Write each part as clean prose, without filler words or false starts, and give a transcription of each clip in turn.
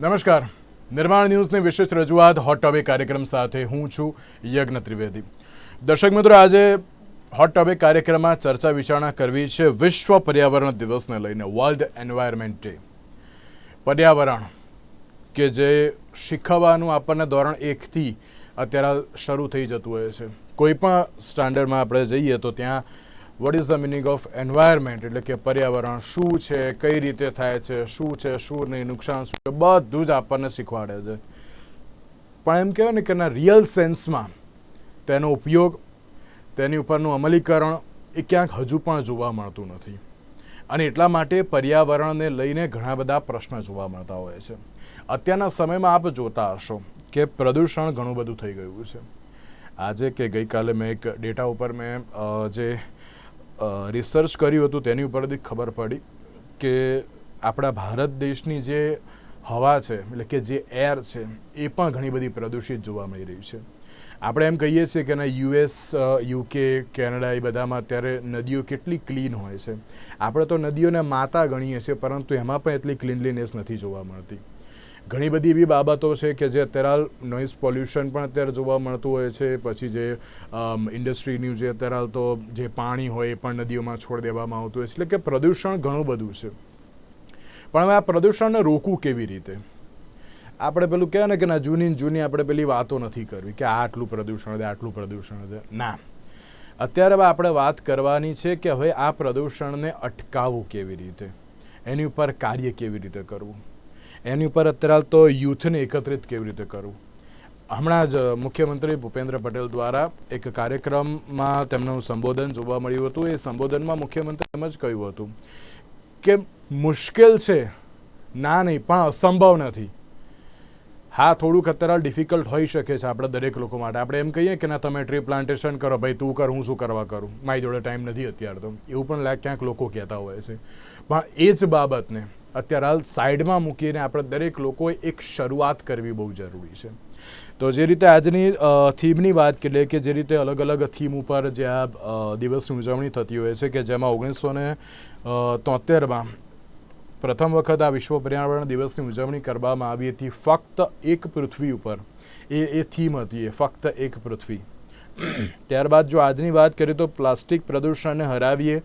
નમસ્કાર. નિર્માણ ન્યૂઝની વિશેષ રજૂઆત હોટ ટોપિક કાર્યક્રમ સાથે હું છું યજ્ઞ ત્રિવેદી. દર્શક મિત્રો, આજે હોટ ટોપિક કાર્યક્રમમાં ચર્ચા વિચારણા કરવી છે વિશ્વ પર્યાવરણ દિવસને લઈને, વર્લ્ડ એન્વાયરમેન્ટ ડે. પર્યાવરણ કે જે શીખવવાનું આપણને ધોરણ 1થી અત્યારે શરૂ થઈ જતું હોય છે. કોઈ પણ સ્ટાન્ડર્ડમાં આપણે જઈએ તો ત્યાં what is the meaning of environment, એટલે કે પર્યાવરણ શું છે, કઈ રીતે થાય છે, શું છે, શું નહીં, નુકસાન શું છે, બધું જ આપણને શીખવાડે છે. પણ એમ કહેવાય ને કે એના રિયલ સેન્સમાં તેનો ઉપયોગ, તેની ઉપરનું અમલીકરણ એ ક્યાંક હજુ પણ જોવા મળતું નથી. અને એટલા માટે પર્યાવરણને લઈને ઘણા બધા પ્રશ્નો જોવા મળતા હોય છે. અત્યારના સમયમાં આપ જોતા હશો કે પ્રદૂષણ ઘણું બધું થઈ ગયું છે. આજે કે ગઈકાલે મેં એક ડેટા ઉપર મેં જે રિસર્ચ કર્યું હતું તેની ઉપરથી ખબર પડી કે આપણા ભારત દેશની જે હવા છે, એટલે કે જે એર છે, એ પણ ઘણી બધી પ્રદૂષિત જોવા મળી રહી છે. આપણે એમ કહીએ છીએ કે યુએસ, યુકે, કેનેડા એ બધામાં અત્યારે નદીઓ કેટલી ક્લીન હોય છે. આપણે તો નદીઓને માતા ગણીએ છીએ, પરંતુ એમાં પણ એટલી ક્લીનલીનેસ નથી જોવા મળતી. ઘણી બધી એવી બાબતો છે કે જે અત્યારે નોઇઝ પોલ્યુશન પણ અત્યારે જોવા મળતું હોય છે. પછી જે ઇન્ડસ્ટ્રીનું જે અત્યારે તો જે પાણી હોય એ પણ નદીઓમાં છોડી દેવામાં આવતું હોય છે. એટલે કે પ્રદૂષણ ઘણું બધું છે. પણ હવે આ પ્રદૂષણને રોકવું કેવી રીતે? આપણે પેલું કહેવાય ને કે જૂની આપણે પેલી વાતો નથી કરવી કે આટલું પ્રદૂષણ છે, આટલું પ્રદૂષણ છે. ના, અત્યારે આપણે વાત કરવાની છે કે હવે આ પ્રદૂષણને અટકાવવું કેવી રીતે, એની ઉપર કાર્ય કેવી રીતે કરવું, એની ઉપર અત્યારે તો યુથને એકત્રિત કેવી રીતે કરવું. હમણાં જ મુખ્યમંત્રી ભૂપેન્દ્ર પટેલ દ્વારા એક કાર્યક્રમમાં તેમનું સંબોધન જોવા મળ્યું હતું. એ સંબોધનમાં મુખ્યમંત્રી એમ જ કહ્યું હતું કે મુશ્કેલ છે, ના નહીં, પણ અસંભવ નથી. હા, થોડુંક અત્યારે ડિફિકલ્ટ હોઈ શકે છે આપણે દરેક લોકો માટે. આપણે એમ કહીએ કે ના, તમે ટ્રી પ્લાન્ટેશન કરો, ભાઈ તું કર, હું શું કરવા કરું, મારી જોડે ટાઈમ નથી અત્યારે તો, એવું પણ ક્યાંક લોકો કહેતા હોય છે. પણ એ જ બાબતને અત્યારે હાલ સાઈડમાં મૂકીને આપણે દરેક લોકોએ એક શરૂઆત કરવી બહુ જરૂરી છે. તો જે રીતે આજની થીમની વાત કરીએ કે જે રીતે અલગ અલગ થીમ ઉપર જે આ દિવસની ઉજવણી થતી હોય છે, કે જેમાં 1973માં પ્રથમ વખત આ વિશ્વ પર્યાવરણ દિવસની ઉજવણી કરવામાં આવી હતી. ફક્ત એક પૃથ્વી ઉપર એ થીમ હતી, એ ફક્ત એક પૃથ્વી. ત્યારબાદ જો આજની વાત કરીએ તો પ્લાસ્ટિક પ્રદૂષણને હરાવીએ,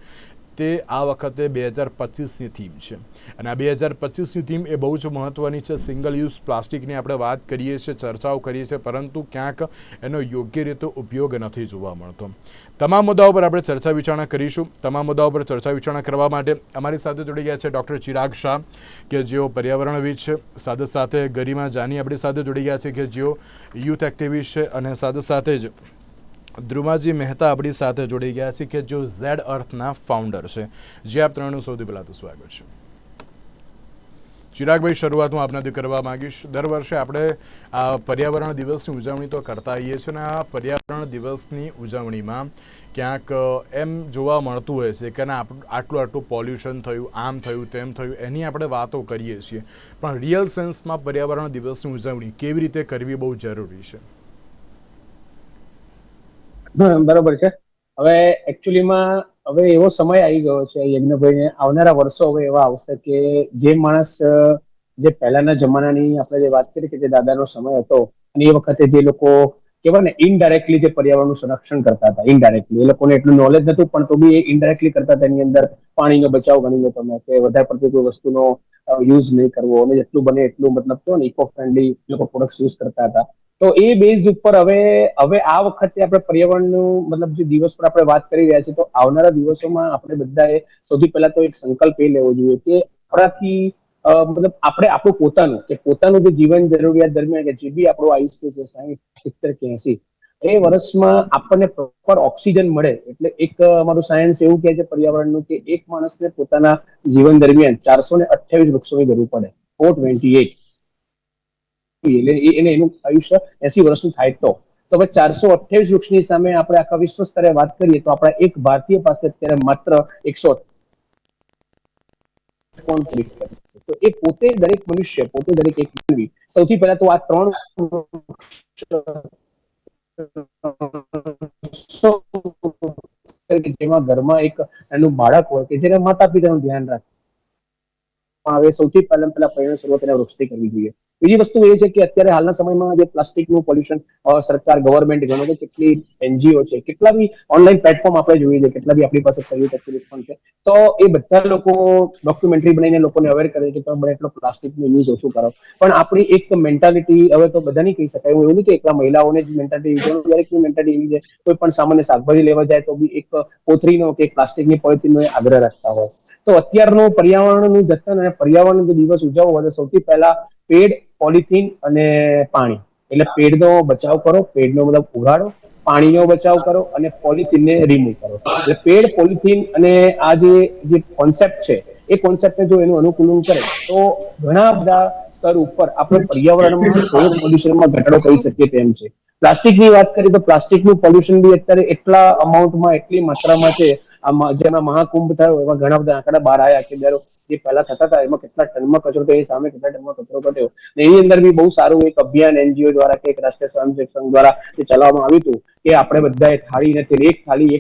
તે આ વખતે 2025ની થીમ છે. અને આ 2025ની થીમ એ બહુ જ મહત્ત્વની છે. સિંગલ યુઝ પ્લાસ્ટિકની આપણે વાત કરીએ છીએ, ચર્ચાઓ કરીએ છીએ, પરંતુ ક્યાંક એનો યોગ્ય રીતે ઉપયોગ નથી જોવા મળતો. તમામ મુદ્દાઓ પર આપણે ચર્ચા વિચારણા કરીશું. તમામ મુદ્દાઓ પર ચર્ચા વિચારણા કરવા માટે અમારી સાથે જોડી ગયા છે ડૉક્ટર ચિરાગ શાહ, કે જેઓ પર્યાવરણવિદ છે. સાથે સાથે ગરિમા જાની આપણી સાથે જોડી ગયા છે, કે જેઓ યુથ એક્ટિવિસ્ટ છે. અને સાથે સાથે જ ધ્રુમાજી મહેતા આપણી સાથે જોડી ગયા છે, કે જો ઝેડ અર્થના ફાઉન્ડર છે. જે આપ ત્રણનું સૌથી પહેલાં તો સ્વાગત છે. ચિરાગભાઈ, શરૂઆત હું આપનાથી કરવા માંગીશ. દર વર્ષે આપણે આ પર્યાવરણ દિવસની ઉજવણી તો કરતા આવીએ છીએ, અને આ પર્યાવરણ દિવસની ઉજવણીમાં ક્યાંક એમ જોવા મળતું હોય છે કે આટલું પોલ્યુશન થયું, આમ થયું, તેમ થયું, એની આપણે વાતો કરીએ છીએ. પણ રિયલ સેન્સમાં પર્યાવરણ દિવસની ઉજવણી કેવી રીતે કરવી બહુ જરૂરી છે. બરોબર છે. હવે એકચ્યુઅલીમાં હવે એવો સમય આવી ગયો છે યજ્ઞભાઈને, આવનારા વર્ષો હવે એવા આવશે કે જે માણસ જે પહેલાના જમાનાની આપણે જે વાત કરી કે જે દાદાનો સમય હતો, અને એ વખતે જે લોકો કેવાય ને ઇનડાયરેક્ટલી જે પર્યાવરણનું સંરક્ષણ કરતા હતા, ઇનડાયરેક્ટલી એ લોકોને એટલું નોલેજ નતું, પણ તો બી એ ઇનડાયરેક્ટલી કરતા હતા. એની અંદર પાણીનો બચાવ ગણી લો તમે, કે વધારે પડતી કોઈ વસ્તુનો યુઝ નહીં કરવો, અને જેટલું બને એટલું મતલબ કહો ને ઇકો ફ્રેન્ડલી લોકો પ્રોડક્ટ્સ યુઝ કરતા હતા. તો એ બેઝ ઉપર હવે આ વખતે આપણે પર્યાવરણનું મતલબ જે દિવસ પર આપણે વાત કરી રહ્યા છીએ, તો આવનારા દિવસોમાં આપણે બધાએ સૌથી પહેલા તો એક સંકલ્પ એ લેવો જોઈએ કે આપણાથી મતલબ આપણે આપણું પોતાનું જે જીવન જરૂરિયાત દરમિયાન કે જે બી આપણું આયુષ્ય છે 60, 70 કે 80 એ વર્ષમાં આપણને પ્રોપર ઓક્સિજન મળે. એટલે એક અમારું સાયન્સ એવું કહે છે પર્યાવરણનું, કે એક માણસને પોતાના જીવન દરમિયાન 428 વૃક્ષોની જરૂર પડે. 428 એને એનું આયુષ્ય 80 વર્ષનું થાય તો હવે 428 વૃક્ષની સામે આપણે આખા વિશ્વ સ્તરે વાત કરીએ તો આપણા એક ભારતીય પાસે અત્યારે માત્ર 100 કોણ કરી શકે છે. તો એ પોતે દરેક મનુષ્ય, પોતે દરેક એક માનવી સૌથી પહેલા તો આ 3 જેમાં ઘરમાં એક એનું બાળક હોય કે જેને માતા પિતાનું ધ્યાન રાખે, આવે સૌથી પહેલા પરિણામ શરૂઆત એના વૃક્ષથી કરવી જોઈએ. બીજી વસ્તુ એ છે કે અત્યારે હાલના સમયમાં જે પ્લાસ્ટિકનું પોલ્યુશન સરકાર ગવર્મેન્ટ ગણો તો કેટલી NGO છે, કેટલા બી ઓનલાઈન પ્લેટફોર્મ આપણે જોઈએ છે, કેટલા બી આપણી પાસે સહયોગ એક્ટિવિસ્ટ પણ છે, તો એ બધા લોકો ડોક્યુમેન્ટરી બનાવીને લોકોને અવેર કરે છે કે તમે બને એટલો પ્લાસ્ટિકનો યુઝ ઓછું કરો. પણ આપણી એક મેન્ટાલિટી હવે તો બધા નહીં કહી શકાય, એવું નહીં કે એકલા મહિલાઓને જ મેન્ટાલિટી, દરેકની મેન્ટાલિટી એવી છે. કોઈ પણ સામાન્ય શાકભાજી લેવા જાય તો બી એક કોથળીનો કે પ્લાસ્ટિકની પોલિથીનનો આગ્રહ રાખતા હોય. તો અત્યારનું પર્યાવરણનું જતન અને પર્યાવરણ દિવસ ઉજવવો હોય તો સૌથી પહેલા પેડ, પોલિથીન અને પાણી, એટલે પેડનો બચાવ કરો, પેડનો મતલબ ઉગાડો, પાણીનો બચાવ કરો અને પોલિથીનને રિમૂવ કરો. એટલે પેડ, પોલિથીન અને આ જે કોન્સેપ્ટ છે એ કોન્સેપ્ટને જો એનું અનુકૂલન કરે તો ઘણા બધા સ્તર ઉપર આપણે પર્યાવરણમાં થોડુંક પોલ્યુશનમાં ઘટાડો કરી શકીએ તેમ છે. પ્લાસ્ટિકની વાત કરીએ તો પ્લાસ્ટિકનું પોલ્યુશન બી અત્યારે એટલા અમાઉન્ટમાં, એટલી માત્રામાં છે. જેમાં મહાકુંભ થયો એમાં ઘણા બધા આંકડા બહાર આવ્યા કે જે પહેલા થતા હતા એમાં કેટલા ટનમાં કચરો થયો, એ સામે કેટલા ટનમાં કચરો ઘટ્યો. એની અંદર બી બહુ સારું એક અભિયાન NGO દ્વારા કે એક રાષ્ટ્રીય સ્વયંસેવક સંઘ દ્વારા ચલાવવામાં આવ્યું હતું કે આપણે બધાએ થાળી નથી, એક થાળી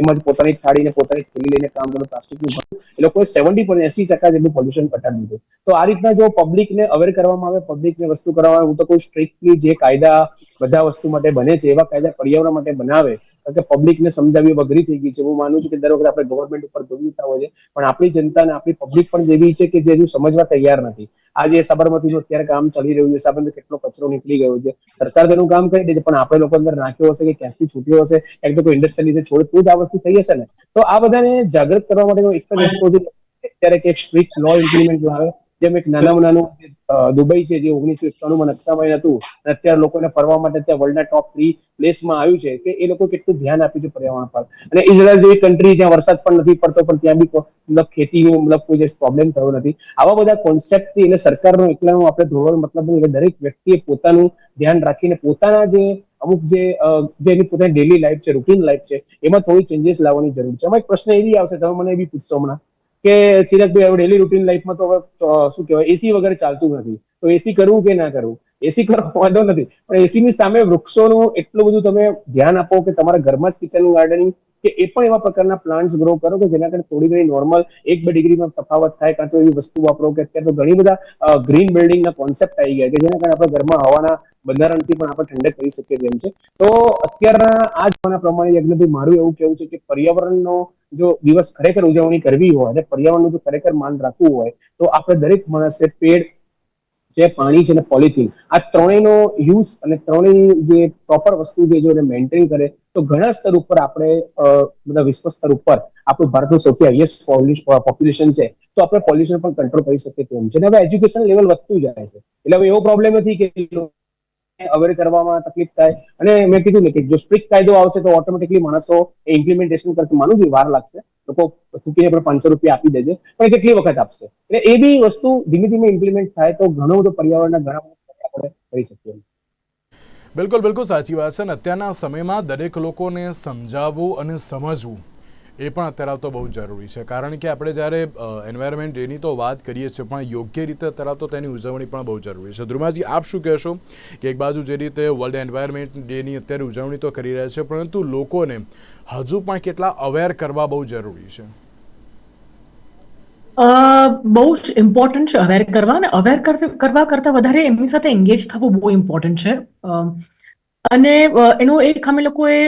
એમાં પોતાની થાળી ને પોતાની થેલી લઈને કામ કરો. પ્લાસ્ટિકનું એ લોકોએ 80% જેટલું પોલ્યુશન ઘટાડી દીધું. તો આ રીતના જો પબ્લિકને અવેર કરવામાં આવે, પબ્લિકને વસ્તુ કરવામાં આવે, હું તો કોઈ સ્ટ્રિક્ટલી જે કાયદા બધા વસ્તુ માટે બને છે એવા કાયદા પર્યાવરણ માટે બનાવે, કારણ કે પબ્લિકને સમજાવવી અઘરી થઈ ગઈ છે. હું માનું છું કે દર વખતે આપણે ગવર્મેન્ટ ઉપર દોડતા હોય છે, પણ આપણી જનતા અને આપણી પબ્લિક પણ જેવી છે કે જે હજુ સમજવા તૈયાર નથી. આજે સાબરમતીનું અત્યારે કામ ચાલી રહ્યું છે, સાબરમતી કેટલો કચરો નીકળી ગયો છે. સરકાર તેનું કામ કરી દે છે, પણ આપણે લોકો અંદર નાખ્યો હશે કે ક્યાંથી છૂટ્યો હશે, ક્યાંક તો કોઈ ઇન્ડસ્ટ્રી લીધે છોડ તો જ આ વસ્તુ થઈ હશે ને. તો આ બધાને જાગૃત કરવા માટેનો એક જ રસ્તો છે અત્યારે કે સ્ટ્રિક્ટ લો ઇમ્પ્લિમેન્ટ આવે. જેમ એક નાનામાં નાનું દુબઈ છે જે 1991માં નકશામાં હતું, અત્યારે લોકોને ફરવા માટે ત્યાં વર્લ્ડના ટોપ 3 પ્લેસમાં આવ્યું છે કે એ લોકો કેટલું ધ્યાન આપ્યું છે પર્યાવરણ પર. અને ઇઝરાયલ જેવી કન્ટ્રી જ્યાં વરસાદ પણ નથી પડતો પણ ત્યાં બી મતલબ ખેતીનો મતલબ કોઈ પ્રોબ્લેમ થયો નથી. આવા બધા કોન્સેપ્ટથી એટલે સરકારનો એકલાનો આપણે ધોરણ મતલબ નહીં, દરેક વ્યક્તિએ પોતાનું ધ્યાન રાખીને પોતાના જે અમુક જે એની પોતાની ડેલી લાઈફ છે, રૂટીન લાઈફ છે, એમાં થોડી ચેન્જીસ લાવવાની જરૂર છે. એમાં એક પ્રશ્ન એવી આવશે, તમે મને એવી પૂછશો હમણાં કે ચિરાગભાઈ હવે ડેલી રૂટીન લાઈફમાં તો હવે શું કહેવાય એસી વગર ચાલતું નથી, તો એસી કરવું કે ના કરવું? એસી કરવો વાંધો નથી, પણ એસીની સામે વૃક્ષોનું એટલું બધું તમે ધ્યાન આપો કે તમારા ઘરમાં જ કિચન ગાર્ડનિંગ કે એ પણ એવા પ્રકારના પ્લાન્ટ્સ ગ્રો કરો કે જેના કારણે થોડી ઘણી નોર્મલ 1-2 ડિગ્રીમાં તફાવત થાય. કાં તો એવી વસ્તુ વાપરો કે અત્યારે તો ઘણી બધા ગ્રીન બિલ્ડિંગના કોન્સેપ્ટ આવી ગયા કે જેના કારણે આપણે ઘરમાં હવાના બંધારણથી પણ આપણે ઠંડક કરી શકીએ તેમ છે. તો અત્યારના આ જમાના પ્રમાણે યજ્ઞભાઈ મારું એવું કહેવું છે કે પર્યાવરણનો જો દિવસ ખરેખર ઉજવણી કરવી હોય અને પર્યાવરણનું જો ખરેખર માન રાખવું હોય તો આપણે દરેક માણસે પેડ છે, પાણી છે અને પોલિથીન, આ ત્રણેયનો યુઝ અને ત્રણેય જે પ્રોપર વસ્તુ છે જો એને મેન્ટેન કરે તો ઘણા સ્તર ઉપર આપણે બધા વિશ્વ સ્તર ઉપર આપણું ભારતનું સૌથી હાઈએસ્ટ પોપ્યુલેશન છે, તો આપણે પોલ્યુશન પણ કંટ્રોલ કરી શકીએ તેમ છે. હવે એજ્યુકેશન લેવલ વધતું જાય છે, એટલે હવે એવો પ્રોબ્લેમ નથી કે અવેર કરવામાં તકલીફ થાય. અને મેં કીધું ને કે જો સ્ટ્રિક્ટ કાયદો આવશે તો ઓટોમેટિકલી માણસો ઇમ્પ્લિમેન્ટેશન કરશે. માનું છું વાર લાગશે, લોકો ચૂકીને પણ 500 રૂપિયા આપી દેશે, પણ કેટલી વખત આપશે? એટલે એ બી વસ્તુ ધીમે ધીમે ઇમ્પ્લિમેન્ટ થાય તો ઘણો બધો પર્યાવરણના ઘણા બધા આપણે કરી શકીએ. બિલકુલ બિલકુલ સાચી વાત છે. અને અત્યારના સમયમાં દરેક લોકોને સમજાવવું અને સમજવું એ પણ અત્યારે તો બહુ જરૂરી છે, કારણ કે આપણે જ્યારે એન્વાયરમેન્ટ ડેની તો વાત કરીએ છીએ પણ યોગ્ય રીતે અત્યારે તો તેની ઉજવણી પણ બહુ જરૂરી છે. ધ્રુમાજી, આપ શું કહેશો કે એક બાજુ જે રીતે વર્લ્ડ એન્વાયરમેન્ટ ડેની અત્યારે ઉજવણી તો કરી રહ્યા છે, પરંતુ લોકોને હજુ પણ કેટલા અવેર કરવા બહુ જરૂરી છે? બહુ જ ઇમ્પોર્ટન્ટ છે અવેર કરવા, અને અવેર કરવા કરતાં વધારે એમની સાથે એન્ગેજ થવું બહુ ઇમ્પોર્ટન્ટ છે. અને એનો એક અમે લોકોએ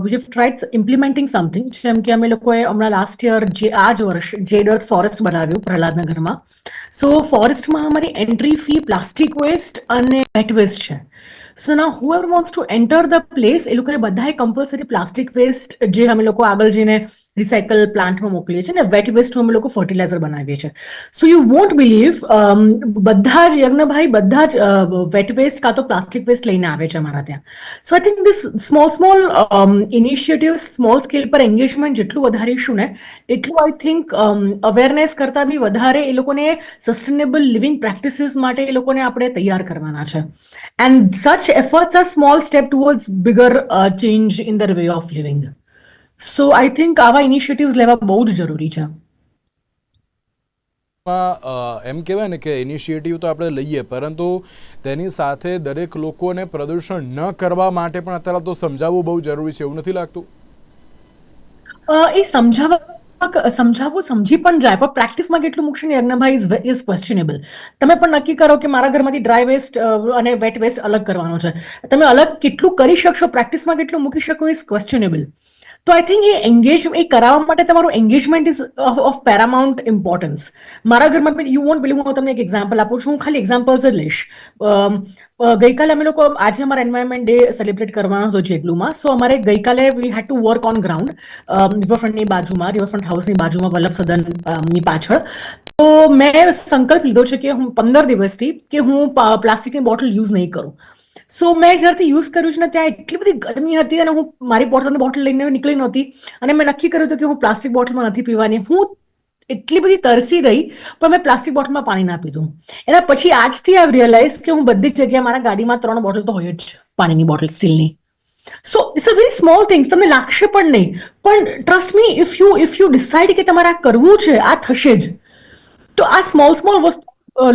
we have tried implementing something, જેમ કે અમે લોકોએ હમણાં લાસ્ટ યર આ જ વર્ષ જેડ અર્થ ફોરેસ્ટ બનાવ્યું પ્રહલાદનગરમાં. સો ફોરેસ્ટમાં અમારી એન્ટ્રી ફી પ્લાસ્ટિક વેસ્ટ અને વેટ વેસ્ટ છે. So now whoever wants to enter the place, એ લોકોએ બધાએ કમ્પલસરી પ્લાસ્ટિક વેસ્ટ જે અમે લોકો આગળ જઈને રિસાયકલ પ્લાન્ટમાં મોકલીએ છીએ, ને વેટ વેસ્ટનું અમે લોકો ફર્ટિલાઇઝર બનાવીએ છીએ. સો યુ વોન્ટ બિલીવ બધા જ યજ્ઞભાઈ બધા જ વેટ વેસ્ટ કાં તો પ્લાસ્ટિક વેસ્ટ લઈને આવે છે અમારા ત્યાં. So I think this small initiative small scale પર એન્ગેજમેન્ટ જેટલું વધારીશું ને એટલું આઈ થિંક અવેરનેસ કરતાં બી વધારે એ લોકોને સસ્ટેનેબલ લિવિંગ પ્રેક્ટિસીસ માટે એ લોકોને આપણે તૈયાર કરવાના છે. And such efforts are small step towards bigger change in their way of living. So I think આવા ઇનિશિયેટિવ્સ લેવા બહુ જ જરૂરી છે. એમ કહેવાય ને કે ઇનિશિયેટિવ તો આપણે લઈએ, પરંતુ તેની સાથે દરેક લોકોને પ્રદૂષણ ન કરવા માટે પણ અત્યારે તો સમજાવવું બહુ જરૂરી છે, એવું નથી લાગતું? એ સમજાવવા સમજાવવું સમજી પણ જાય, પણ પ્રેક્ટિસમાં કેટલું મૂકશે ને યજ્ઞભાઈ ઇઝ ક્વેશ્ચનેબલ. તમે પણ નક્કી કરો કે મારા ઘરમાંથી ડ્રાય વેસ્ટ અને વેટ વેસ્ટ અલગ કરવાનો છે, તમે અલગ કેટલું કરી શકશો, પ્રેક્ટિસમાં કેટલું મૂકી શકો ઇઝ ક્વેશ્ચનેબલ. તો આઈ થિંક એ કરાવવા માટે તમારું engagement ease of Paramount importance. મારા ઘરમાં યુ વોન્ટ બિલીવ, હું તમને એક એક્ઝામ્પલ આપું છું, હું ખાલી એક્ઝામ્પલ્સ જ લઈશ. ગઈકાલે અમે લોકો, આજે અમારા એન્વાયરમેન્ટ ડે સેલિબ્રેટ કરવાનો હતો જેટલુંમાં, સો અમારે ગઈકાલે વી હેડ ટુ વર્ક ઓન ગ્રાઉન્ડ રિવરફ્રન્ટની બાજુમાં, રિવરફ્રન્ટ હાઉસની બાજુમાં, વલ્લભ સદનની પાછળ. તો મેં સંકલ્પ લીધો છે કે હું 15 દિવસથી કે હું પ્લાસ્ટિકની બોટલ યુઝ નહીં કરું. સો મેં જ્યારથી યુઝ કર્યું છે ને, ત્યાં એટલી બધી ગરમી હતી અને હું મારી બોટલ લઈને નીકળી નહોતી, અને મેં નક્કી કર્યું હતું કે હું પ્લાસ્ટિક બોટલમાં નથી પીવાની. હું એટલી બધી તરસી રહી, પણ મેં પ્લાસ્ટિક બોટલમાં પાણી ના પીધું. એના પછી આજથી આઈ રિયલાઇઝ કે હું બધી જ જગ્યાએ મારા ગાડીમાં 3 બોટલ તો હોય જ, પાણીની બોટલ સ્ટીલની. So it's a very small things, તમને લાગશે પણ નહીં, પણ trust me, if you decide કે તમારે આ કરવું છે, આ થશે જ. તો આ સ્મોલ વસ્તુ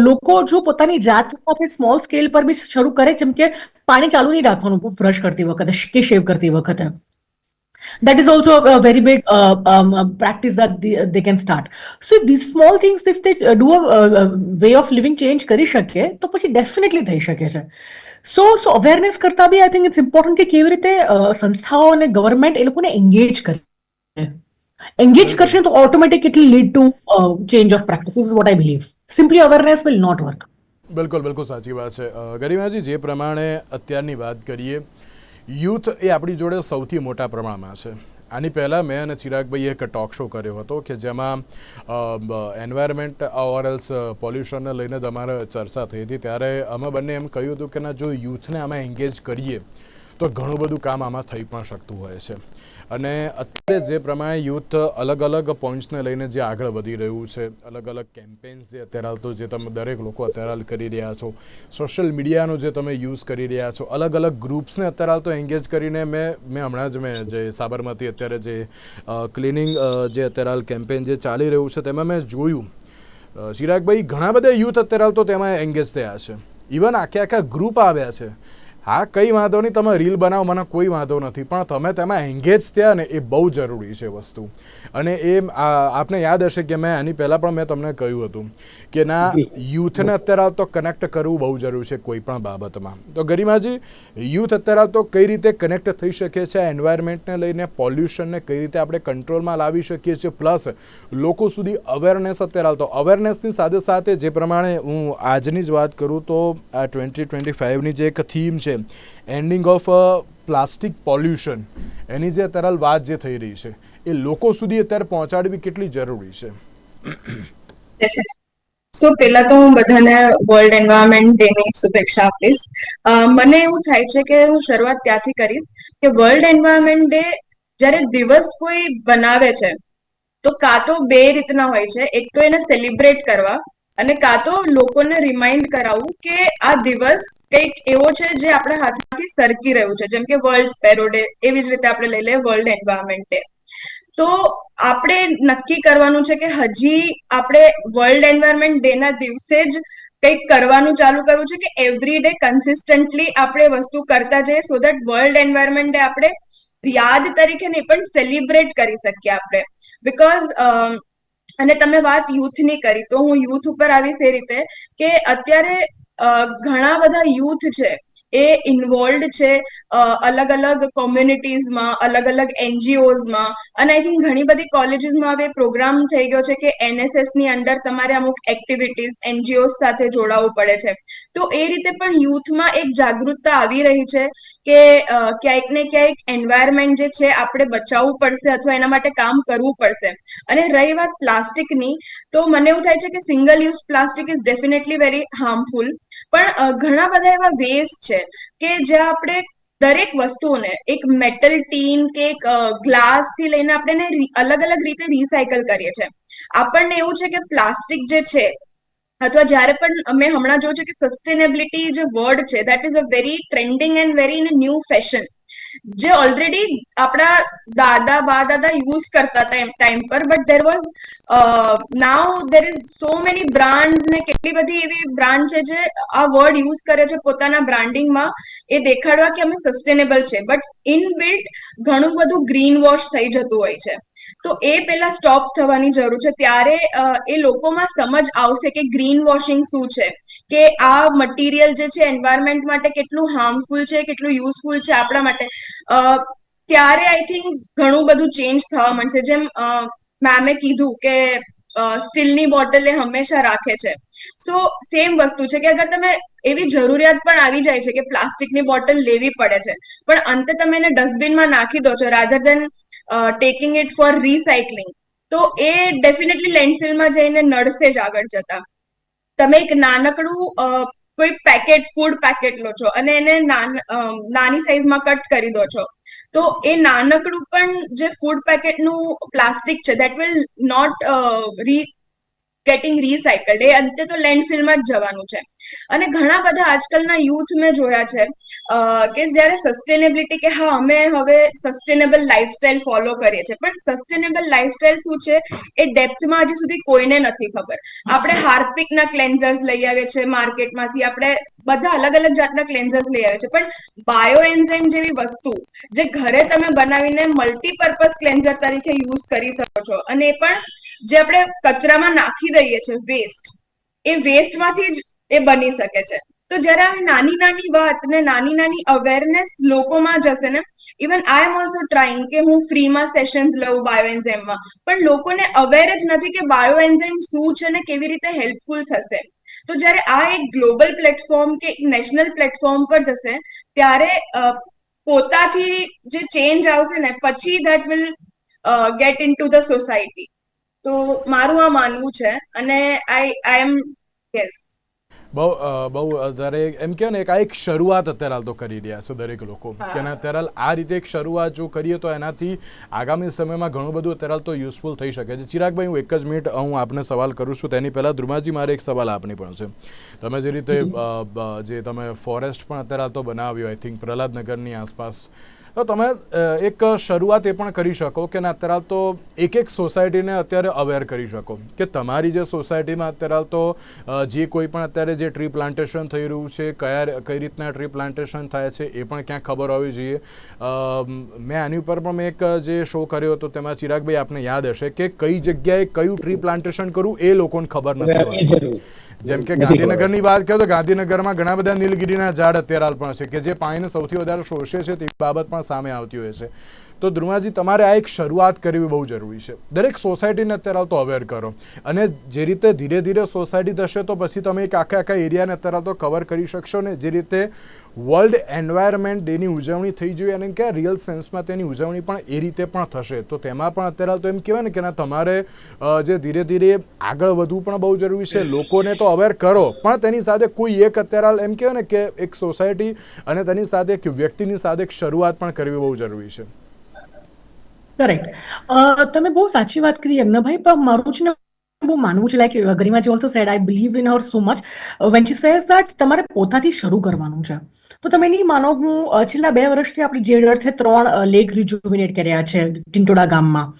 લોકો જો પોતાની જાત સાથે સ્મોલ સ્કેલ પર બી શરૂ કરે, જેમ કે પાણી ચાલુ નહીં રાખવાનું બ્રશ કરતી વખતે કે શેવ કરતી વખતે, that is also a very big practice that they can start. So these small things, if they do a way of living change કરી શકે તો પછી ડેફિનેટલી થઈ શકે છે. સો અવેરનેસ કરતા બી આઈ થિંક ઇટ્સ ઇમ્પોર્ટન્ટ કે કેવી રીતે સંસ્થાઓ અને ગવર્મેન્ટ એ લોકોને એન્ગેજ કરે. એન્ગેજ કરશે તો automatic it will lead to change of practice, is what I believe. Simply awareness will not work. બિલકુલ સાચી વાત છે ગરિમાજી. જે પ્રમાણે અત્યારની વાત કરીએ, યુથ એ આપણી જોડે સૌથી મોટા પ્રમાણમાં છે. આની પહેલાં મેં અને ચિરાગભાઈએ એક ટોક શો કર્યો હતો કે જેમાં એન્વાયરમેન્ટ ઓર એલ્સ પોલ્યુશનને લઈને જ અમારે ચર્ચા થઈ હતી. ત્યારે અમે બંને એમ કહ્યું હતું કે ના, જો યુથને આમાં એન્ગેજ કરીએ તો ઘણું બધું કામ આમાં થઈ પણ શકતું હોય છે. અને અત્યારે જે પ્રમાણે યુથ અલગ અલગ પોઈન્ટ્સને લઈને જે આગળ વધી રહ્યું છે, અલગ અલગ કેમ્પેન્સ જે અત્યારે હાલ તો જે તમે દરેક લોકો અત્યારે હાલ કરી રહ્યા છો, સોશિયલ મીડિયાનો જે તમે યુઝ કરી રહ્યા છો, અલગ અલગ ગ્રુપ્સને અત્યારે હાલ તો એન્ગેજ કરીને મેં હમણાં જ જે સાબરમતી અત્યારે જે ક્લિનિંગ જે અત્યારે હાલ કેમ્પેન જે ચાલી રહ્યું છે તેમાં મેં જોયું ચિરાગભાઈ, ઘણા બધા યુથ અત્યારે હાલ તો તેમાં એન્ગેજ થયા છે. ઇવન આખા ગ્રુપ આવ્યા છે. હા, કંઈ વાંધો નહીં, તમે રીલ બનાવો, મને કોઈ વાંધો નથી, પણ તમે તેમાં એન્ગેજ થયા ને, એ બહુ જરૂરી છે વસ્તુ. અને એ આપને યાદ હશે કે મેં આની પહેલાં પણ મેં તમને કહ્યું હતું કે ના, યુથને અત્યારે તો કનેક્ટ કરવું બહુ જરૂરી છે કોઈ પણ બાબતમાં. તો ગરિમાજી, યુથ અત્યારે તો કઈ રીતે કનેક્ટ થઈ શકે છે એન્વાયરમેન્ટને લઈને, પોલ્યુશનને કઈ રીતે આપણે કંટ્રોલમાં લાવી શકીએ છીએ, પ્લસ લોકો સુધી અવેરનેસ અત્યારે તો અવેરનેસની સાથે સાથે જે પ્રમાણે હું આજની જ વાત કરું તો આ 2025ની જે એક થીમ છે, એન્ડિંગ ઓફ પ્લાસ્ટિક પોલ્યુશન, એની જે અત્યારે વાત જે થઈ રહી છે એ લોકો સુધી અત્યારે પહોંચાડવી કેટલી જરૂરી છે? સો પહેલા તો હું બધાને વર્લ્ડ એન્વાયરમેન્ટ ડે ની શુભેચ્છા આપીશ. મને એવું થાય છે કે હું શરૂઆત ત્યાંથી કરીશ કે વર્લ્ડ એન્વાયરમેન્ટ ડે જ્યારે દિવસ કોઈ બનાવે છે તો કાં તો 2 રીતના હોય છે. એક તો એને સેલિબ્રેટ કરવા, અને કાં તો લોકોને રિમાઇન્ડ કરાવવું કે આ દિવસ કંઈક એવો છે જે આપણા હાથમાંથી સરકી રહ્યું છે, જેમ કે વર્લ્ડ સ્પેરો ડે, એવી જ રીતે આપણે લઈ લઈએ વર્લ્ડ એન્વાયરમેન્ટ ડે. તો આપણે નક્કી કરવાનું છે કે હજી આપણે વર્લ્ડ એન્વાયરમેન્ટ ડે ના દિવસે જ કંઈક કરવાનું ચાલુ કરવું છે કે એવરી ડે કન્સિસ્ટન્ટલી આપણે વસ્તુ કરતા જઈએ, so that world environment day આપણે યાદ તરીકે નહીં પણ સેલિબ્રેટ કરી શકીએ આપણે. બિકોઝ અને તમે વાત યુથની કરી, તો હું યુથ ઉપર આવીશ એ રીતે કે અત્યારે ઘણા બધા યુથ છે એ ઇન્વોલ્વ છે અલગ અલગ કોમ્યુનિટીઝમાં, અલગ અલગ એનજીઓઝમાં, અને આઈ થિંક ઘણી બધી કોલેજીસમાં હવે પ્રોગ્રામ થઈ ગયો છે કે એનએસએસ ની અંડર તમારે અમુક એક્ટિવિટીઝ એનજીઓઝ સાથે જોડાવવું પડે છે. તો એ રીતે પણ યુથમાં એક જાગૃતતા આવી રહી છે કે ક્યાંક ને ક્યાંક એન્વાયરમેન્ટ જે છે આપણે બચાવવું પડશે અથવા એના માટે કામ કરવું પડશે. અને રહી વાત પ્લાસ્ટિકની, તો મને એવું થાય છે કે single use plastic is definitely very harmful, પણ ઘણા બધા એવા વેઝ છે કે જ્યાં આપણે દરેક વસ્તુઓને એક મેટલ ટીન કે એક ગ્લાસ થી લઈને આપણે અલગ અલગ રીતે રિસાયકલ કરીએ છીએ. આપણને એવું છે કે પ્લાસ્ટિક જે છે, અથવા જ્યારે પણ અમે હમણાં જોયું છે કે સસ્ટેનેબિલિટી જે વર્ડ છે, that is a very trending and very in new fashion, જે ઓલરેડી આપણા બા દાદા યુઝ કરતા હતા એમ ટાઈમ પર, but there was now there is so many brands ને કેટલી બધી એવી બ્રાન્ડ છે જે આ વર્ડ યુઝ કરે છે પોતાના બ્રાન્ડિંગમાં, એ દેખાડવા કે અમે સસ્ટેનેબલ છે, બટ ઇનબિલ્ટ ઘણું બધું ગ્રીન વોશ થઈ જતું હોય છે. તો એ પેલા સ્ટોપ થવાની જરૂર છે. ત્યારે એ લોકોમાં સમજ આવશે કે ગ્રીન વોશિંગ શું છે, કે આ મટીરિયલ જે છે એન્વાયરમેન્ટ માટે કેટલું હાર્મફુલ છે, કેટલું યુઝફુલ છે આપણા માટે. ત્યારે આઈ થિંક ઘણું બધું ચેન્જ થવા માંડશે. જેમ મેમે કીધું કે સ્ટીલની બોટલ એ હંમેશા રાખે છે. સો સેમ વસ્તુ છે કે અગર તમે એવી જરૂરિયાત પણ આવી જાય છે કે પ્લાસ્ટિકની બોટલ લેવી પડે છે, પણ અંતે તમે એને ડસ્ટબિનમાં નાખી દો છો rather than taking it for recycling, તો એ ડેફિનેટલી લેન્ડફિલમાં જઈને નડશે જ આગળ જતા. તમે એક નાનકડું કોઈ પેકેટ, ફૂડ પેકેટ લો છો અને એને નાની સાઈઝમાં કટ કરી દો છો, તો એ નાનકડું પણ જે ફૂડ પેકેટનું પ્લાસ્ટિક છે દેટ વિલ નોટ ગેટિંગ રિસાયકલ્ડ, એ અંતે તો લેન્ડફિલમાં જ જવાનું છે. અને ઘણા બધા આજકાલના યુથ મેં જોયા છે કે જ્યારે સસ્ટેનેબિલિટી, કે હા અમે હવે સસ્ટેનેબલ લાઈફસ્ટાઈલ ફોલો કરીએ છીએ, પણ સસ્ટેનેબલ લાઈફસ્ટાઈલ શું છે એ ડેપ્થમાં હજી સુધી કોઈને નથી ખબર. આપણે હાર્પિકના ક્લેન્ઝર્સ લઈ આવીએ છીએ માર્કેટમાંથી, આપણે બધા અલગ અલગ જાતના ક્લેન્ઝર્સ લઈ આવીએ છીએ, પણ બાયો એન્ઝાઇમ જેવી વસ્તુ જે ઘરે તમે બનાવીને મલ્ટીપર્પઝ ક્લેન્ઝર તરીકે યુઝ કરી શકો છો, અને એ પણ જે આપણે કચરામાં નાખી દઈએ છીએ વેસ્ટ, એ વેસ્ટમાંથી જ એ બની શકે છે. તો જ્યારે આ નાની નાની વાત ને નાની નાની અવેરનેસ લોકોમાં જશે ને, even I am also trying કે હું ફ્રીમાં સેશન્સ લઉં બાયોએન્ઝાઇમમાં, પણ લોકોને અવેર જ નથી કે બાયોએન્ઝાઇમ શું છે ને કેવી રીતે હેલ્પફુલ થશે. તો જ્યારે આ એક ગ્લોબલ પ્લેટફોર્મ કે એક નેશનલ પ્લેટફોર્મ પર જશે, ત્યારે પોતાથી જે ચેન્જ આવશે ને, પછી that will get in to the society. તો મારું આ માનવું છે, અને આઈ એમ યસ. બહુ અત્યારે એમ કહે ને, એક શરૂઆત અત્યારે હાલ તો કરી રહ્યા છે દરેક લોકો, કે અત્યારે આ રીતે એક શરૂઆત જો કરીએ તો એનાથી આગામી સમયમાં ઘણું બધું અત્યારે હાલ તો યુઝફુલ થઈ શકે છે. ચિરાગભાઈ, હું એક જ મિનિટ હું આપને સવાલ કરું છું, તેની પહેલાં ધ્રુમાજી મારે એક સવાલ આપની પણ છે. તમે જે રીતે જે તમે ફોરેસ્ટ પણ અત્યારે હાલ તો બનાવ્યો, આઈ થિંક પ્રહલાદનગરની આસપાસ, તો તમે એક શરૂઆત એ પણ કરી શકો કે અત્યારે હાલ તો એક સોસાયટીને અત્યારે અવેર કરી શકો કે તમારી જે સોસાયટીમાં અત્યારે હાલ તો જે કોઈ પણ અત્યારે જે ટ્રી પ્લાન્ટેશન થઈ રહ્યું છે, કઈ રીતના ટ્રી પ્લાન્ટેશન થાય છે એ પણ ક્યાંક ખબર હોવી જોઈએ. મેં આની ઉપર પણ મેં એક જે શો કર્યો હતો, તેમાં ચિરાગભાઈ આપને યાદ હશે કે કઈ જગ્યાએ કયું ટ્રી પ્લાન્ટેશન કરવું એ લોકોને ખબર નથી હોતી. જેમ કે ગાંધીનગરની વાત કરીએ તો ગાંધીનગરમાં ઘણા બધા નીલગિરીના ઝાડ અત્યારે હાલ પણ છે કે જે પાણીને સૌથી વધારે શોષે છે, તે બાબત પણ સામે આવતી હોય છે. તો ધ્રુવાજી, તમારે આ એક શરૂઆત કરવી બહુ જરૂરી છે. દરેક સોસાયટીને અત્યારે હાલ તો અવેર કરો, અને જે રીતે ધીરે ધીરે સોસાયટી થશે તો પછી તમે એક આખા એરિયાને અત્યારે હાલ તો કવર કરી શકશો ને. જે રીતે વર્લ્ડ એન્વાયરમેન્ટ ડેની ઉજવણી થઈ જોઈએ અને કે રિયલ સેન્સમાં તેની ઉજવણી પણ એ રીતે પણ થશે, તો તેમાં પણ અત્યારે હાલ તો એમ કહેવાય ને કે તમારે જે ધીરે ધીરે આગળ વધવું પણ બહુ જરૂરી છે. લોકોને તો અવેર કરો, પણ તેની સાથે કોઈ એક અત્યારે હાલ એમ કહેવાય ને કે એક સોસાયટી અને તેની સાથે એક વ્યક્તિની સાથે એક શરૂઆત પણ કરવી બહુ જરૂરી છે. કરેક્ટ. તમે બહુ સાચી વાત કરી યજ્ઞભાઈ, પણ મારું છે ને બહુ માનવું છે, like Garima ji also said I believe in her so much when she says that તમારે પોતાથી શરૂ કરવાનું છે. તો તમે નહીં માનો, હું છેલ્લા 2 વર્ષથી આપણી જેડ અર્થે 3 લેક રિજુવિનેટ કર્યા છે ટિન્ટોડા ગામમાં.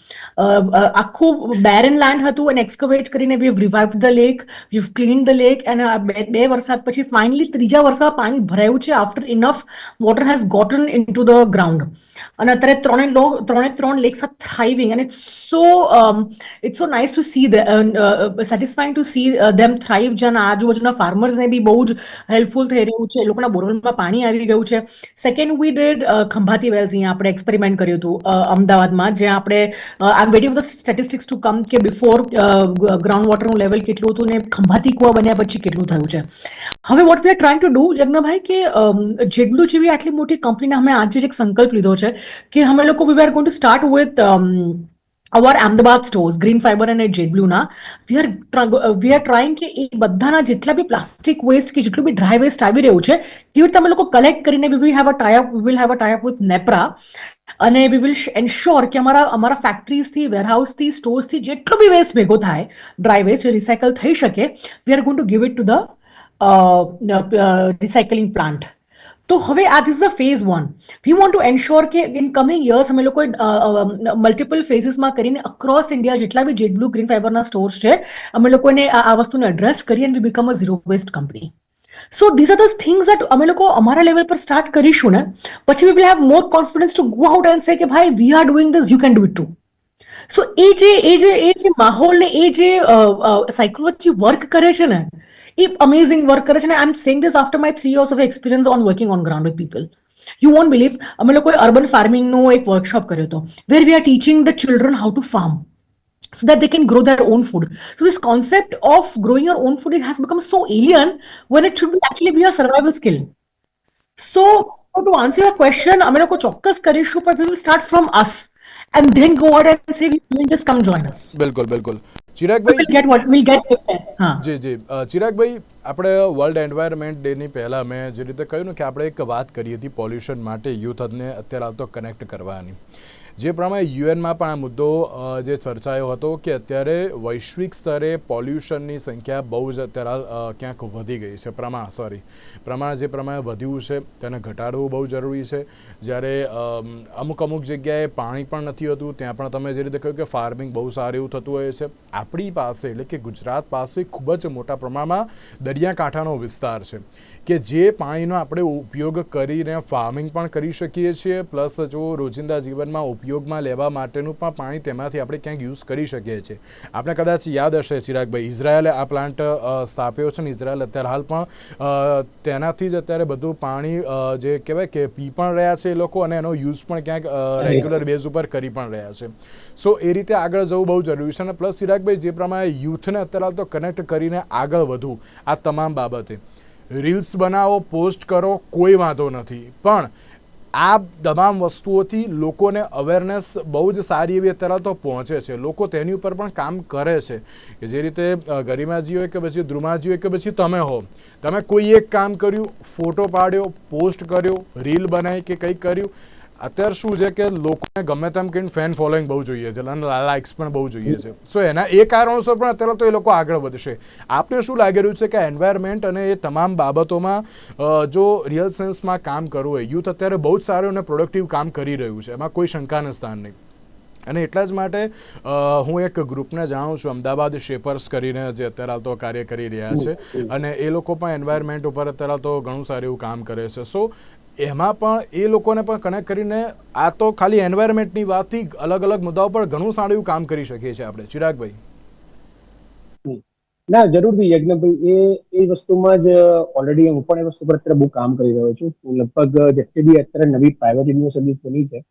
આખું બેરન લેન્ડ હતું અને એક્સકવેટ કરીને we have revived the lake, we have clean the lake, અને 2 વરસાદ પછી ફાઇનલી 3જા વરસાદ પાણી ભરાયું છે after enough water has gotten in to the ground. અને અત્યારે 3 lakes are thriving, and it's so nice to see satisfying to see them thrive. જેના આજુબાજુના ફાર્મર્સને બી બહુ જ હેલ્પફુલ થઈ રહ્યું છે, એ લોકોના બોરવેલમાં પાણી આવી ગયું છે. Second, we did Khambhati wells, અહીંયા આપણે એક્સપેરિમેન્ટ કર્યું હતું અમદાવાદમાં, જ્યાં આપણે I am waiting for the statistics to come કે બિફોર ગ્રાઉન્ડ વોટરનું લેવલ કેટલું હતું ને ખંભાતી કુવા બન્યા પછી કેટલું થયું છે. હવે what we are trying to do Yagnabhai, કે જેટલું જેવી આટલી મોટી કંપનીને અમે આજે જ એક સંકલ્પ લીધો છે કે અમે લોકો we are going to start with our Ahmedabad stores, Green Fiber અને JetBlue ના, we are trying કે એ બધાના જેટલા બી પ્લાસ્ટિક વેસ્ટ કે જેટલું બી ડ્રાય વેસ્ટ આવી રહ્યું છે, કેવી રીતે અમે લોકો કલેક્ટ કરીને we will have a tie-up with NEPRA, અને we will ensure કે અમારા ફેક્ટરીઝથી, વેરહાઉસથી, સ્ટોર્સથી જેટલો બી વેસ્ટ ભેગો થાય, ડ્રાય વેસ્ટ રિસાયકલ થઈ શકે, we are going to give it to the recycling plant. તો હવે આ this the phase 1. We want to ensure કે ઇન કમિંગ યર્સ અમે લોકોએ મલ્ટિપલ ફેઝીસમાં કરીને અક્રોસ ઇન્ડિયા જેટલા બી જેટબ્લુ ગ્રીન ફાઈબરના સ્ટોર્સ છે, અમે લોકોને આ વસ્તુને એડ્રેસ કરી and we become a zero waste company. So these are the things that અમે લોકો અમારા લેવલ પર સ્ટાર્ટ કરીશું ને, પછી we will have more confidence to go out and say કે ભાઈ we are doing this, you can do it too. સો એ જે માહોલ ને એ જે સાયકોલોજી વર્ક કરે છે ને, એ અમેઝિંગ વર્ક કરે છે ને. I am saying this after my 3 years of experience on working on ground with people. You won't believe, અમે લોકોએ અર્બન ફાર્મિંગનો એક વર્કશોપ કર્યો હતો, where we are teaching the children how to farm so that they can grow their own food. So this concept of growing your own food, it has become so alien when it should actually be a survival skill. So to answer your question, અમે લોકો ચોક્કસ કરીશું, but we will start from us and then go out and say we're doing this, come join us. બિલકુલ ચિરાગભાઈ, we'll get there. હા જી ચિરાગભાઈ, આપણે world environment ડેની પહેલાં મેં જે રીતે કહ્યું ને કે આપણે એક વાત કરી હતી પોલ્યુશન માટે યુથને અત્યારે આવતો કનેક્ટ કરવાની, જે પ્રમાણે યુએનમાં પણ આ મુદ્દો જે ચર્ચાયો હતો કે અત્યારે વૈશ્વિક સ્તરે પોલ્યુશનની સંખ્યા બહુ જ અત્યારે ક્યાંક વધી ગઈ છે. પ્રમાણ જે પ્રમાણે વધ્યું છે તેને ઘટાડવું બહુ જરૂરી છે. જ્યારે અમુક જગ્યાએ પાણી પણ નથી હોતું, ત્યાં પણ તમે જે રીતે કહ્યું કે ફાર્મિંગ બહુ સારું એવું થતું હોય છે. આપણી પાસે એટલે કે ગુજરાત પાસે ખૂબ જ મોટા પ્રમાણમાં દરિયાકાંઠાનો વિસ્તાર છે કે જે પાણીનો આપણે ઉપયોગ કરીને ફાર્મિંગ પણ કરી શકીએ છીએ, પ્લસ જો રોજિંદા જીવનમાં ઉપયોગમાં લેવા માટેનું પણ પાણી તેમાંથી આપણે ક્યાંક યુઝ કરી શકીએ છીએ. આપણે કદાચ યાદ હશે ચિરાગભાઈ, ઇઝરાયલે આ પ્લાન્ટ સ્થાપ્યો છે ને ઇઝરાયલ અત્યારે હાલ પણ તેનાથી જ અત્યારે બધું પાણી જે કહેવાય કે પી પણ રહ્યા છે એ લોકો, અને એનો યુઝ પણ ક્યાંક રેગ્યુલર બેઝ ઉપર કરી પણ રહ્યા છે. સો એ રીતે આગળ જવું બહુ જરૂરી છે. અને પ્લસ ચિરાગભાઈ, જે પ્રમાણે યુથને અત્યારે હાલ તો કનેક્ટ કરીને આગળ વધવું આ તમામ બાબતે, રીલ્સ બનાવો, પોસ્ટ કરો, કોઈ વાંધો નથી, પણ આ તમામ વસ્તુઓથી લોકોને અવેરનેસ બહુ જ સારી એવી અત્યારે તો પહોંચે છે. લોકો તેની ઉપર પણ કામ કરે છે કે જે રીતે ગરિમાજી હોય કે પછી ધ્રુમાજી હોય કે પછી તમે હો, તમે કોઈ એક કામ કર્યું, ફોટો પાડ્યો, પોસ્ટ કર્યો, રીલ બનાવી કે કંઈક કર્યું. અત્યારે શું છે કે લોકોને ગમે તેમ કહીને ફેન ફોલોઈંગ બહુ જોઈએ છે અને લાઇક્સ પણ બહુ જોઈએ છે. સો એના એ કારણોસર પણ અત્યારે તો એ લોકો આગળ વધશે. આપને શું લાગી રહ્યું છે કે એન્વાયરમેન્ટ અને એ તમામ બાબતોમાં જો રિયલ સેન્સમાં કામ કરવું હોય, યુથ અત્યારે બહુ જ સારું અને પ્રોડક્ટિવ કામ કરી રહ્યું છે, એમાં કોઈ શંકાનું સ્થાન નહીં. અને એટલા જ માટે હું એક ગ્રુપને જાણું છું, અમદાવાદ શેપર્સ કરીને, જે અત્યારે હાલ તો કાર્ય કરી રહ્યા છે, અને એ લોકો પણ એન્વાયરમેન્ટ ઉપર અત્યારે તો ઘણું સારું એવું કામ કરે છે. સો એમાં પણ એ લોકોને પણ કનેક્ટ કરીને આ તો ખાલી એન્વાયરમેન્ટની વાતથી અલગ અલગ મુદ્દાઓ પર ઘણું સારું એવું કામ કરી શકીએ છીએ આપણે. ચિરાગભાઈ? ના, જરૂરથી યજ્ઞભાઈ, એ વસ્તુમાં જ ઓલરેડી હું પણ એ વસ્તુ પર અત્યારે બહુ કામ કરી રહ્યો છું. હું લગભગ જેટલી બી અત્યારે નવી પ્રાઇવેટ યુનિવર્સિટીઝ બની છે,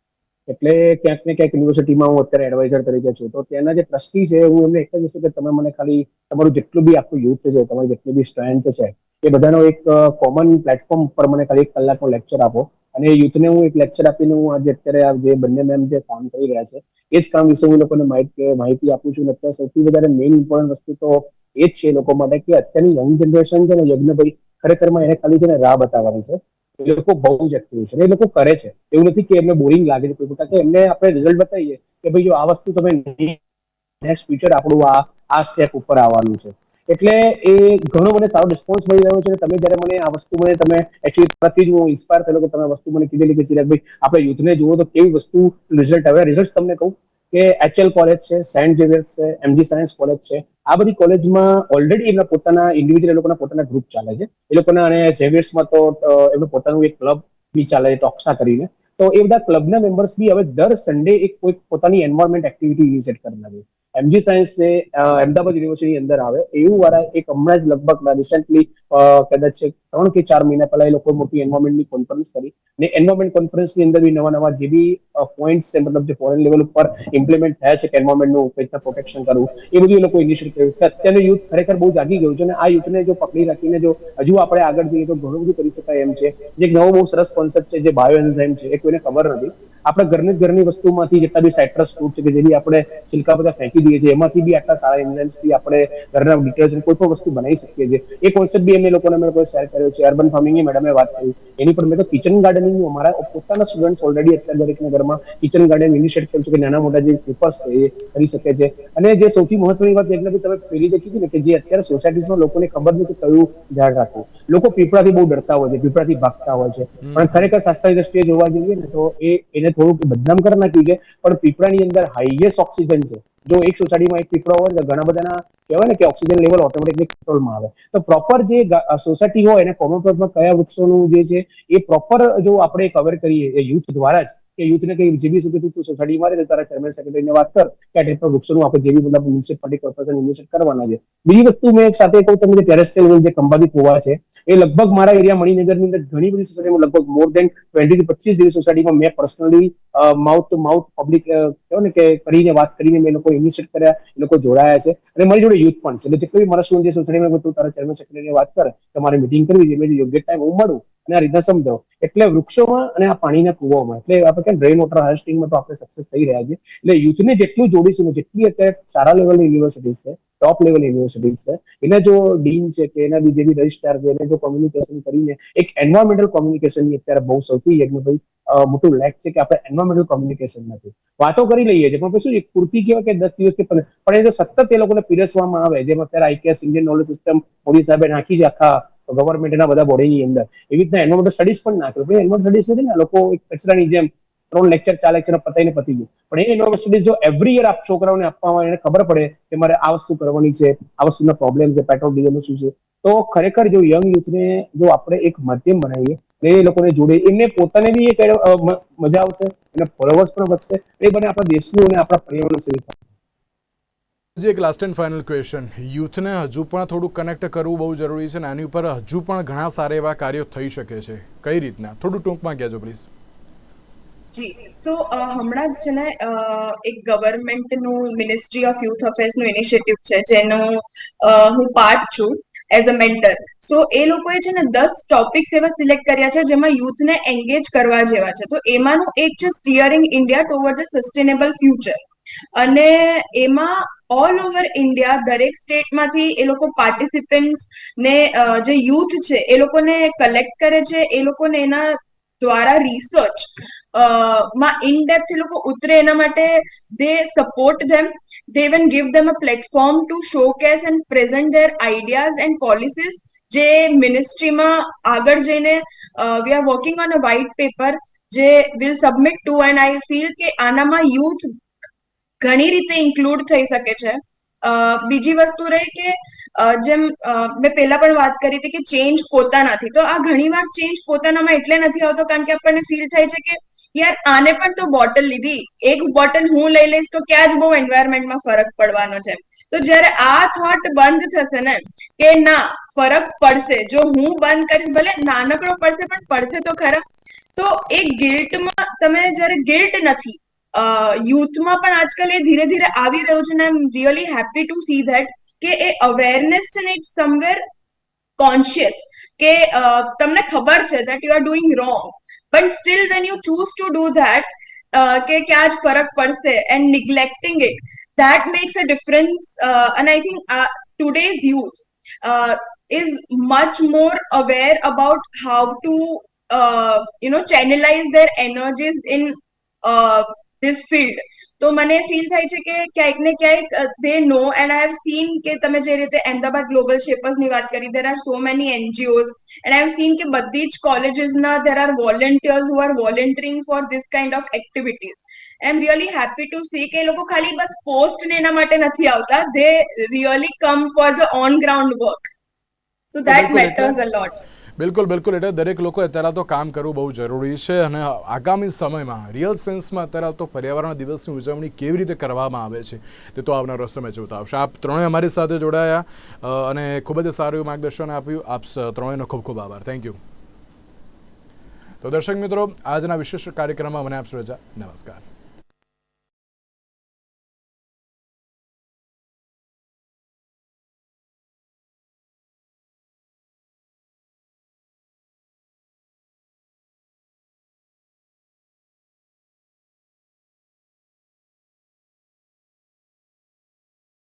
એટલે ક્યાંક ને ક્યાંક યુનિવર્સિટીમાં હું અત્યારે એડવાઇઝર તરીકે છું. તો ત્યાંના જે ટ્રસ્ટી છે, હું એમને એક જ વસ્તુ કે તમે મને ખાલી તમારું જેટલું બી આખું યુથ છે, તમારી જેટલી બી સ્ટ્રેન્થ છે, એ બધાનો એક કોમન પ્લેટફોર્મ પર મને ખાલી 1 કલાકનો લેક્ચર આપો. અને યુથને હું એક લેક્ચર આપીને હું આજે અત્યારે જે બંને મેમ જે કામ કરી રહ્યા છે એ જ કામ વિશે હું લોકોને માહિતી આપું છું. અત્યારે સૌથી વધારે મેઇન ઇમ્પોર્ટન્ટ વસ્તુ તો એ જ છે એ લોકો માટે કે અત્યારની યંગ જનરેશન છે ને યજ્ઞભાઈ, ખરેખરમાં એને ખાલી છે ને રાહ બતાવવાની છે. એ લોકો બહુ જ એક્ટિવ છે, એ લોકો કરે છે. એવું નથી કે એમને બોરિંગ લાગે છે કોઈ, કે એમને આપણે રિઝલ્ટ બતાવીએ કે ભાઈ જો આ વસ્તુ તમે નેક્સ્ટ ફ્યુચર આપણું આ સ્ટેપ ઉપર આવવાનું છે. એટલે એ ઘણો મને સારો રિસ્પોન્સ મળી રહ્યો છે. તમે જયારે મને આ વસ્તુ તમે એકચ્યુઅલી ત્યાંથી જ હું ઇન્સ્પાયર થયેલો કે તમે વસ્તુ મને કીધેલી કે ચિરાગભાઈ આપણે યુથને જુઓ તો કેવી વસ્તુ રિઝલ્ટ આવે. રિઝલ્ટ તમને કહું કે HL કોલેજ છે, સેન્ટ ઝેવિયર્સ છે, MG સાયન્સ કોલેજ છે, આ બધી કોલેજમાં ઓલરેડી એમના પોતાના ઇન્ડિવિજ્યુઅલ એ લોકોના પોતાના ગ્રુપ ચાલે છે એ લોકોના. અને ઝેવિયર્સમાં તો એમનું પોતાનું એક ક્લબ બી ચાલે છે, ટોક્સા કરીને. તો એ બધા ક્લબના મેમ્બર્સ બી હવે દર સન્ડે એક કોઈ પોતાની એન્વાયરમેન્ટ એક્ટિવિટી ઇનિશિએટ કરી નાખી. MG સાયન્સ ને અમદાવાદ યુનિવર્સિટી અંદર આવે એવું વાળા એક હમણાં જ લગભગ રિસેન્ટલી કદાચ 3 કે 4 મહિના પહેલા એ લોકો મોટી એન્વાયરમેન્ટની કોન્ફરન્સ કરી. ને એન્વાયરમેન્ટ કોન્ફરન્સની અંદર બી નવા જે બી પોઈન્ટ્સ છે, મતલબ જે ફોરેન લેવલ ઉપર ઇમ્પ્લિમેન્ટ થયા છે કે એન્વાયરમેન્ટનું કઈ રીતના પ્રોટેક્શન કરવું, એ બધું એ લોકો ઇનિશિએટ કર્યું. કે અત્યારનું યુથ ખરેખર બહુ જાગી ગયું છે. અને આ યુથને જો પકડી રાખીને જો હજુ આપણે આગળ જઈએ તો ઘણું બધું કરી શકાય એમ છે. જે એક નવો બહુ સરસ કોન્સેપ્ટ છે જે બાયો એન્ઝાઇમ છે, એ કોઈને ખબર નથી. આપણે ઘરની વસ્તુમાંથી જેટલા બી સાઇટ્રસ ફ્રૂટ છે કે જે બી આપણે છિલકા બધા ફેંકી દઈએ છીએ, એમાંથી બી આટલા સારા એન્ઝાઇમ્સથી આપણે ઘરના ડિટર્જન્ટ કોઈ પણ વસ્તુ બનાવી શકીએ છીએ. એ કોન્સેપ્ટ બી અમે લોકોએ શેર કર્યો છે. અર્બન ફાર્મિંગની મેડમે વાત કરી એની પર. મેં તો કિચન ગાર્ડનિંગ અમારા પોતાના સ્ટુડન્ટ્સ ઓલરેડી અત્યારે દરેકના ઘરમાં કિચન ગાર્ડન ઇનિશિએટ કર્યું છે કે નાના મોટા જે પેપર્સ છે એ કરી શકે છે. અને જે સૌથી મહત્વની વાત એટલે તમે પેલી જે કીધી ને કે જે અત્યારે સોસાયટીઝમાં લોકોને ખબર નથી કે કયું ઝાડ રાખવું. લોકો પીપળાથી બહુ ડરતા હોય છે, પીપળાથી ભાગતા હોય છે, પણ ખરેખર શાસ્ત્રીય દ્રષ્ટિએ જોવા જઈએ ને તો એને થોડુંક બદનામ કરી નાખ્યું છે. પણ પીપળાની અંદર હાઈએસ્ટ ઓક્સિજન છે. જો એક સોસાયટીમાં એક પીપળો હોય તો ઘણા બધાના કહેવાય ને કે ઓક્સિજન લેવલ ઓટોમેટિકલી કંટ્રોલમાં આવે. તો પ્રોપર જે સોસાયટી હોય એને કોમન પ્લોટમાં કયા વૃક્ષોનું જે છે એ પ્રોપર જો આપણે કવર કરીએ એ યુથ દ્વારા જ, કે યુથને કઈ જે બી સુધી તું સોસાયટીમાં રહે તારા ચેરમેન સેક્રેટરીને વાત કર કે આ ટાઈપના વૃક્ષોનું આપણે જે બી મતલબ મ્યુનિસિપાલિટી કોર્પોરેશન ઇનિશિયેટ કરવાના છે. બીજી વસ્તુ મેં સાથે કહું તમને ટેરેસ્ટ્રિયલ જે ખંભાતી કુવા છે એ લગભગ મારા એરિયા મણિનગરની અંદર ઘણી બધી સોસાયટીમાં લગભગ મોર દેન 20 થી 25 જેવી સોસાયટીમાં મેં personally mouth to mouth public કહેવાય ને કે કરીને વાત કરીને મેં લોકો ઇનિશિયેટ કર્યા, એ લોકો જોડાયા છે અને મારી જોડે યુથ પણ છે. એટલે જેટલી બી મારા સ્ટુડન્ટ જે સોસાયટીમાં તું તારા ચેરમેન સેક્રેટરીને વાત કર, તમારે મિટિંગ કરવી છે, મેં યોગ્ય ટાઈમ હું મળું અને આ રીતના સમજાવો. એટલે વૃક્ષોમાં અને આ પાણીના કુવામાં એટલે આપણે કેમ રેઇન વોટર હાર્વેસ્ટિંગમાં તો આપણે સક્સેસ થઈ રહ્યા છે. એટલે યુથને જેટલું જોડીશું ને જેટલી અત્યારે સારા લેવલની યુનિવર્સિટી છે, ટોપ લેવલ યુનિવર્સિટી છે, એના જો ડીન છે કે એના જે બી રજિસ્ટ્રાર છે એને જો કોમ્યુનિકેશન કરીને એક એન્વાયરમેન્ટલ કોમ્યુનિકેશનની અત્યારે બહુ સૌથી યજ્ઞભાઈ મોટું લેક છે કે આપણે એન્વાયરમેન્ટલ કોમ્યુનિકેશન નથી. વાતો કરી લઈએ છીએ પણ શું એક પૂરતી કહેવાય કે 10 દિવસ કે પણ એ જો સતત એ લોકોને પીરસવામાં આવે, જેમ અત્યારે આઈકેએસ ઇન્ડિયન નોલેજ સિસ્ટમ મોદી સાહેબે નાખી છે આખા ગવર્મેન્ટના બધા બોડીની અંદર, એવી રીતના એન્વાયરમેન્ટલ સ્ટડીઝ પણ નાખ્યો. પણ એન્વાયરમેન્ટલ સ્ટડીઝ નથી ને લોકો એક કચરાની જેમ 3 લેક્ચર ચાલે છે પતાઈને પતી ગયું. પણ એ એન્વાયરમેન્ટલ સ્ટડીઝ જો એવરી યર આપ છોકરાઓને આપવામાં એને ખબર પડે કે મારે આ વસ્તુ કરવાની છે, આ વસ્તુના પ્રોબ્લેમ છે, પેટ્રોલ ડીઝલનું શું છે, તો ખરેખર જો યંગ યુથને જો આપણે એક માધ્યમ બનાવીએ એ લોકોને જોડે એમને પોતાને બી એક મજા આવશે, એના ફોલોવર્સ પણ વધશે, એ બને આપણા દેશનું અને આપણા પર્યાવરણનું સેવિંગ થશે. જે એક લાસ્ટ એન્ડ ફાઇનલ ક્વેશ્ચન, યુથને હજુ પણ થોડું કનેક્ટ કરવું બહુ જરૂરી છે અને આની ઉપર હજુ પણ ઘણા સારા એવા કાર્યો થઈ શકે છે, કઈ રીતના થોડું ટૂંકમાં કહેજો પ્લીઝ. જી, સો હમણાં જ છે ને એક ગવર્મેન્ટનું મિનિસ્ટ્રી ઓફ યુથ અફેર્સનું ઇનિશિયેટિવ છે જેનું હું પાર્ટ છું એઝ અ મેન્ટર. સો એ લોકોએ છે ને 10 ટોપિક્સ એવા સિલેક્ટ કર્યા છે જેમાં યુથને એન્ગેજ કરવા જેવા છે. તો એમાંનું એક છે સ્ટીયરિંગ ઇન્ડિયા ટુવર્ડ્સ અ સસ્ટેનેબલ ફ્યુચર. અને એમાં ઓલ ઓવર ઇન્ડિયા દરેક સ્ટેટમાંથી એ લોકો પાર્ટિસિપન્ટ્સ ને જે યુથ છે એ લોકોને કલેક્ટ કરે છે, એ લોકોને એના દ્વારા રિસર્ચ માં ઇન ડેપ્થ એ લોકો ઉતરે એના માટે they support them, they even give them a platform to showcase and present their ideas and policies. જે મિનિસ્ટ્રીમાં આગળ જઈને we are working on a white paper જે will submit to, and I feel કે આનામાં youth ઘણી રીતે include થઈ શકે છે. બીજી વસ્તુ રહી કે જેમ મેં પહેલા પણ વાત કરી હતી કે ચેન્જ પોતાનાથી, તો આ ઘણીવાર ચેન્જ પોતાનામાં એટલે નથી આવતો કારણ કે આપણને ફીલ થાય છે કે યાર આને પણ તો બોટલ લીધી, એક બોટલ હું લઈ લઈશ તો ક્યાં જ બહુ એન્વાયરમેન્ટમાં ફરક પડવાનો છે. તો જ્યારે આ થોટ બંધ થશે ને કે ના ફરક પડશે, જો હું બંધ કરીશ ભલે નાનકડો પડશે પણ પડશે તો ખરા, તો એ ગિલ્ટમાં તમે જ્યારે ગિલ્ટ નથી યુથમાં પણ આજકાલ એ ધીરે ધીરે આવી રહ્યું છે ને I am really happy to see that કે એ અવેરનેસ છે ને ઇટ્સ સમવેર કોન્શિયસ કે તમને ખબર છે that you are doing wrong, but still when you choose to do that કે ક્યાં જ ફરક પડશે and neglecting it, that makes a difference. And I think today's youth is much more aware about how to channelize their energies in this field. તો મને feel થાય છે કે ક્યાંક ને ક્યાંક they know, and I have seen કે તમે જે રીતે અમદાવાદ ગ્લોબલ શેપર્સની વાત કરી, there are so many NGOs, and I have seen કે બધી જ કોલેજીસના there are volunteers who are volunteering for this kind of activities. I am really happy to see કે એ લોકો ખાલી બસ પોસ્ટ ને એના માટે નથી આવતા, they really come for the on ground work, so that matters a lot. બિલકુલ બિલકુલ, એટલે દરેક લોકો અત્યારે તો કામ કરવું બહુ જરૂરી છે અને આગામી સમયમાં રિયલ સેન્સમાં અત્યારે તો પર્યાવરણ દિવસની ઉજવણી કેવી રીતે કરવામાં આવે છે તે તો આવનારો સમય જોતા આવશે. આપ ત્રણેય અમારી સાથે જોડાયા અને ખૂબ જ સારું એવું માર્ગદર્શન આપ્યું. આપ ત્રણેયનો ખૂબ ખૂબ આભાર. Thank you. તો દર્શક મિત્રો, આજના વિશેષ કાર્યક્રમમાં મને આપશો રજા. નમસ્કાર.